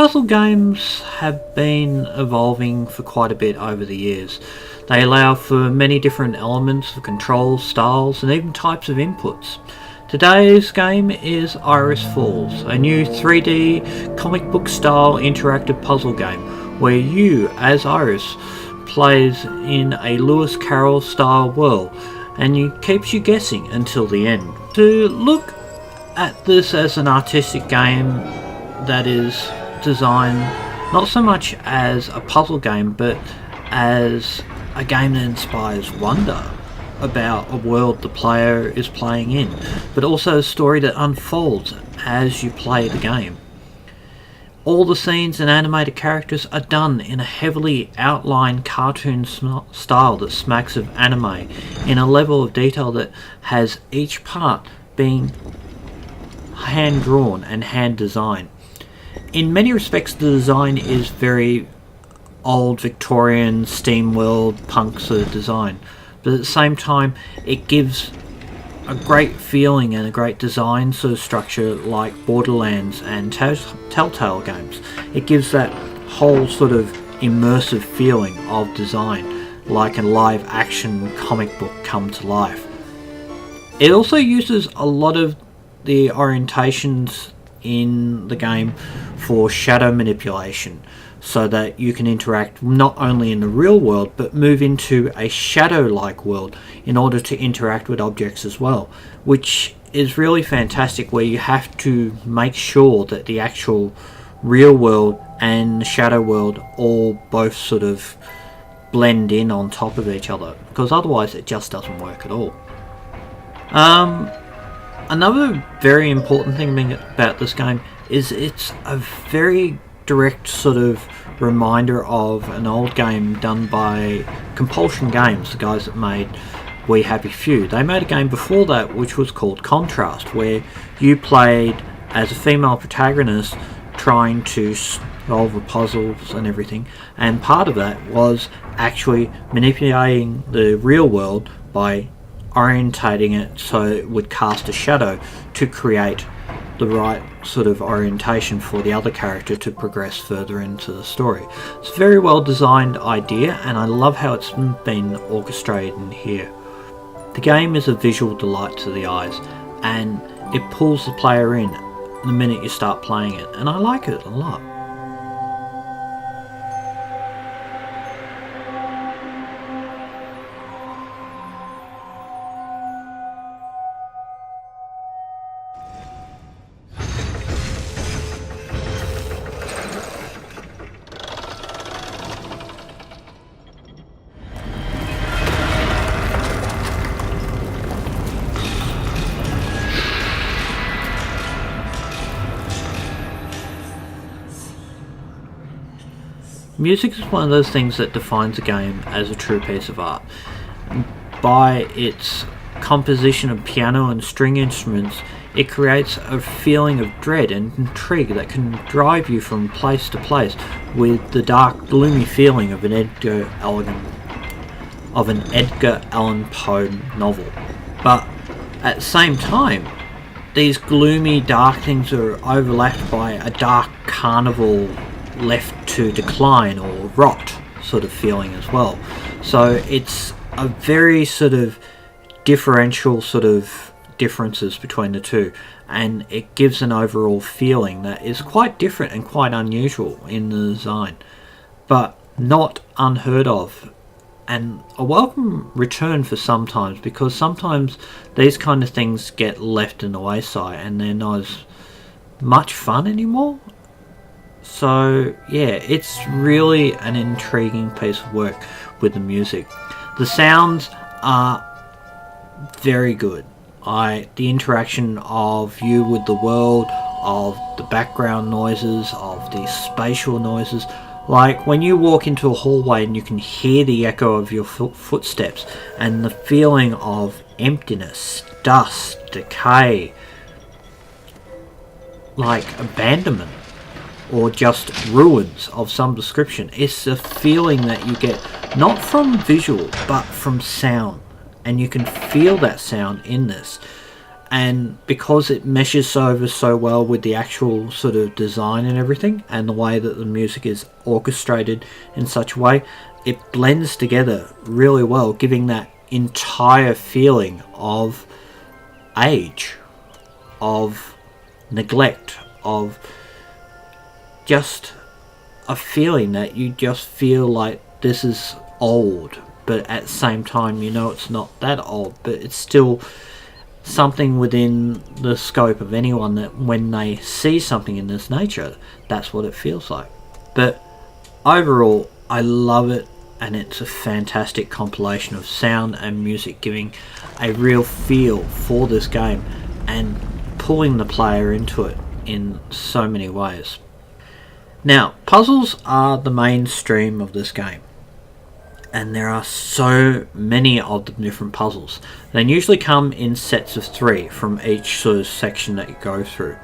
puzzle games have been evolving for quite a bit over the years. They allow for many different elements of control, styles, and even types of inputs. Today's game is Iris Falls, a new 3D comic book style interactive puzzle game where you, as Iris, plays in a Lewis Carroll style world and it keeps you guessing until the end. To look at this as an artistic game that is designed not so much as a puzzle game but as a game that inspires wonder about a world the player is playing in, but also a story that unfolds as you play the game. All the scenes and animated characters are done in a heavily outlined cartoon style that smacks of anime, in a level of detail that has each part being hand drawn and hand designed. In many respects the design is very old Victorian steam world punk sort of design, but at the same time it gives a great feeling and a great design sort of structure like Borderlands and Telltale games. It gives that whole sort of immersive feeling of design, like a live action comic book come to life. It also uses a lot of the orientations in the game for shadow manipulation, so that you can interact not only in the real world but move into a shadow-like world in order to interact with objects as well, which is really fantastic, where you have to make sure that the actual real world and the shadow world all both sort of blend in on top of each other, because otherwise it just doesn't work at all. Another very important thing about this game is it's a very direct sort of reminder of an old game done by Compulsion Games, the guys that made We Happy Few. They made a game before that which was called Contrast, where you played as a female protagonist trying to solve the puzzles and everything, and part of that was actually manipulating the real world by orientating it so it would cast a shadow to create the right sort of orientation for the other character to progress further into the story. It's a very well designed idea, and I love how it's been orchestrated in here. The game is a visual delight to the eyes, and it pulls the player in the minute you start playing it, and I like it a lot. Music is one of those things that defines a game as a true piece of art. By its composition of piano and string instruments, it creates a feeling of dread and intrigue that can drive you from place to place with the dark, gloomy feeling of an Edgar Allan Poe novel. But at the same time, these gloomy, dark things are overlapped by a dark carnival left to decline or rot sort of feeling as well. So it's a very sort of differential sort of differences between the two, and it gives an overall feeling that is quite different and quite unusual in the design, but not unheard of, and a welcome return for sometimes, because sometimes these kind of things get left in the wayside and they're not as much fun anymore. So yeah, it's really an intriguing piece of work with the music. The sounds are very good. The interaction of you with the world, of the background noises, of the spatial noises. Like when you walk into a hallway and you can hear the echo of your footsteps, and the feeling of emptiness, dust, decay, like abandonment, or just ruins of some description. It's a feeling that you get not from visual but from sound, and you can feel that sound in this. And because it meshes over so well with the actual sort of design and everything, and the way that the music is orchestrated in such a way, it blends together really well, giving that entire feeling of age, of neglect, of just a feeling that you just feel like this is old, but at the same time you know it's not that old, but it's still something within the scope of anyone that when they see something in this nature, that's what it feels like. But overall, I love it, and it's a fantastic compilation of sound and music, giving a real feel for this game and pulling the player into it in so many ways. Now, puzzles are the mainstream of this game, and there are so many of the different puzzles. They usually come in sets of 3 from each sort of section that you go through,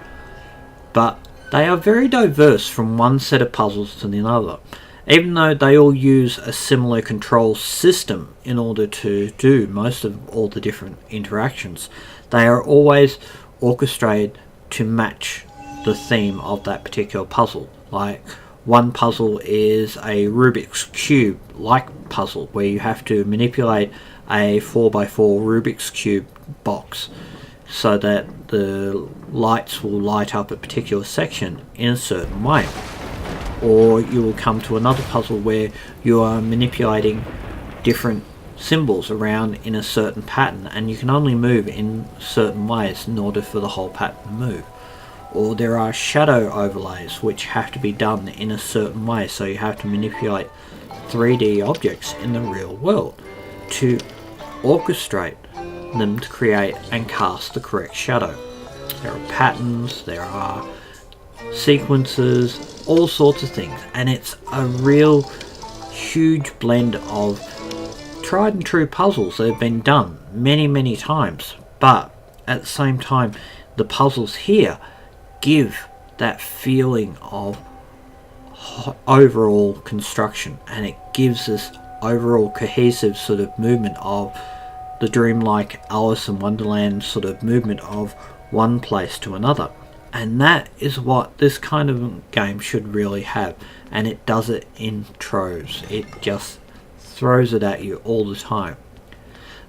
but they are very diverse from one set of puzzles to another, even though they all use a similar control system in order to do most of all the different interactions. They are always orchestrated to match the theme of that particular puzzle. Like, one puzzle is a Rubik's Cube like puzzle where you have to manipulate a 4x4 Rubik's Cube box so that the lights will light up a particular section in a certain way. Or you will come to another puzzle where you are manipulating different symbols around in a certain pattern, and you can only move in certain ways in order for the whole pattern to move. Or there are shadow overlays which have to be done in a certain way, so you have to manipulate 3D objects in the real world to orchestrate them to create and cast the correct shadow. There are patterns, there are sequences, all sorts of things, and it's a real huge blend of tried and true puzzles that have been done many times, but at the same time the puzzles here give that feeling of overall construction, and it gives this overall cohesive sort of movement of the dreamlike Alice in Wonderland sort of movement of one place to another. And that is what this kind of game should really have, and it does it in troves. It just throws it at you all the time.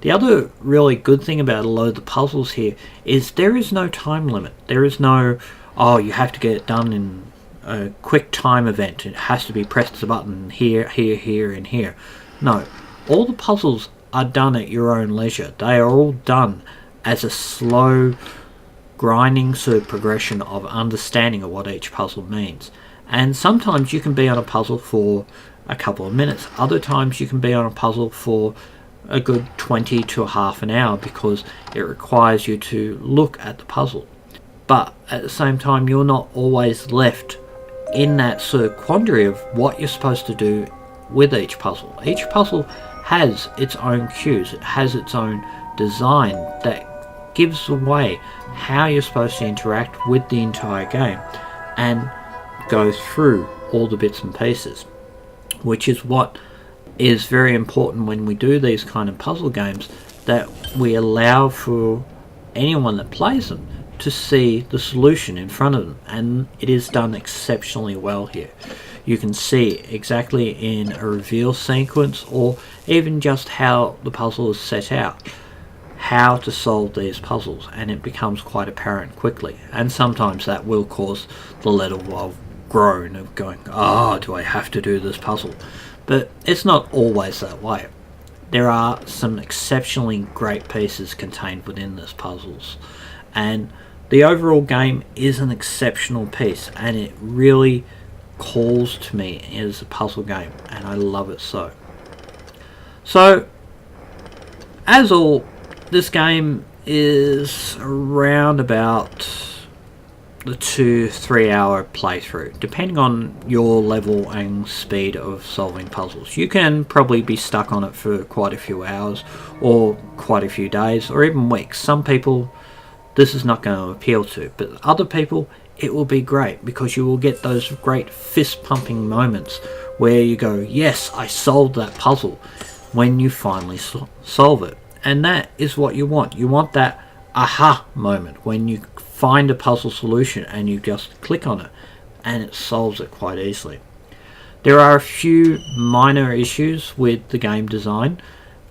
The other really good thing about a lot of the puzzles here is there is no time limit. There is no, oh, you have to get it done in a quick time event. It has to be pressed the button here, and here. No, all the puzzles are done at your own leisure. They are all done as a slow, grinding sort of progression of understanding of what each puzzle means. And sometimes you can be on a puzzle for a couple of minutes. Other times you can be on a puzzle for a good 20 to half an hour because it requires you to look at the puzzle. But at the same time, you're not always left in that sort of quandary of what you're supposed to do with each puzzle. Each puzzle has its own cues, it has its own design that gives away how you're supposed to interact with the entire game and go through all the bits and pieces, which is what is very important when we do these kind of puzzle games, that we allow for anyone that plays them to see the solution in front of them, and it is done exceptionally well here. You can see exactly in a reveal sequence, or even just how the puzzle is set out, how to solve these puzzles, and it becomes quite apparent quickly. And sometimes that will cause the level of groan of going, oh, do I have to do this puzzle? But it's not always that way. There are some exceptionally great pieces contained within this puzzles, and the overall game is an exceptional piece, and it really calls to me as a puzzle game, and I love it so. So, as all, this game is around about the 2-3 hour playthrough, depending on your level and speed of solving puzzles. You can probably be stuck on it for quite a few hours, or quite a few days, or even weeks. Some people this is not going to appeal to, but other people it will be great, because you will get those great fist pumping moments where you go, yes, I solved that puzzle, when you finally solve it. And that is what you want. You want that aha moment when you find a puzzle solution and you just click on it and it solves it quite easily. There are a few minor issues with the game design.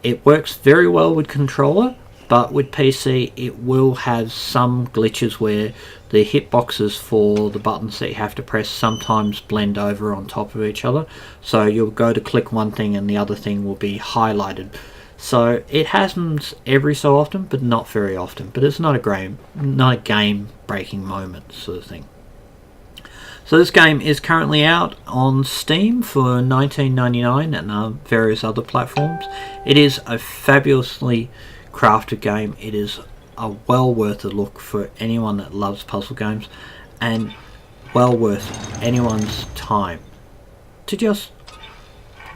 It works very well with controller, but with PC it will have some glitches where the hitboxes for the buttons that you have to press sometimes blend over on top of each other. So you'll go to click one thing and the other thing will be highlighted. So it happens every so often, but not very often. But it's not a game-breaking moment sort of thing. So this game is currently out on Steam for $19.99 and various other platforms. It is a fabulously crafted game. It is well worth a look for anyone that loves puzzle games, and well worth anyone's time to just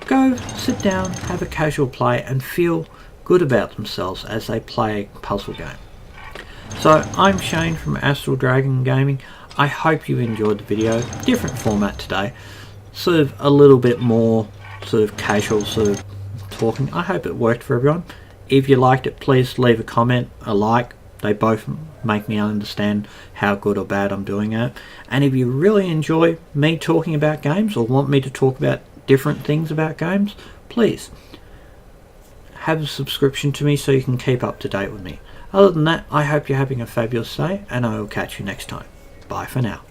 go sit down, have a casual play and feel good about themselves as they play a puzzle game. So I'm Shane from Astral Dragon Gaming. I hope you enjoyed the video. Different format today, sort of a little bit more sort of casual sort of talking. I hope it worked for everyone. If you liked it, please leave a comment, a like. They both make me understand how good or bad I'm doing at it. And if you really enjoy me talking about games or want me to talk about different things about games, please have a subscription to me so you can keep up to date with me. Other than that, I hope you're having a fabulous day and I will catch you next time. Bye for now.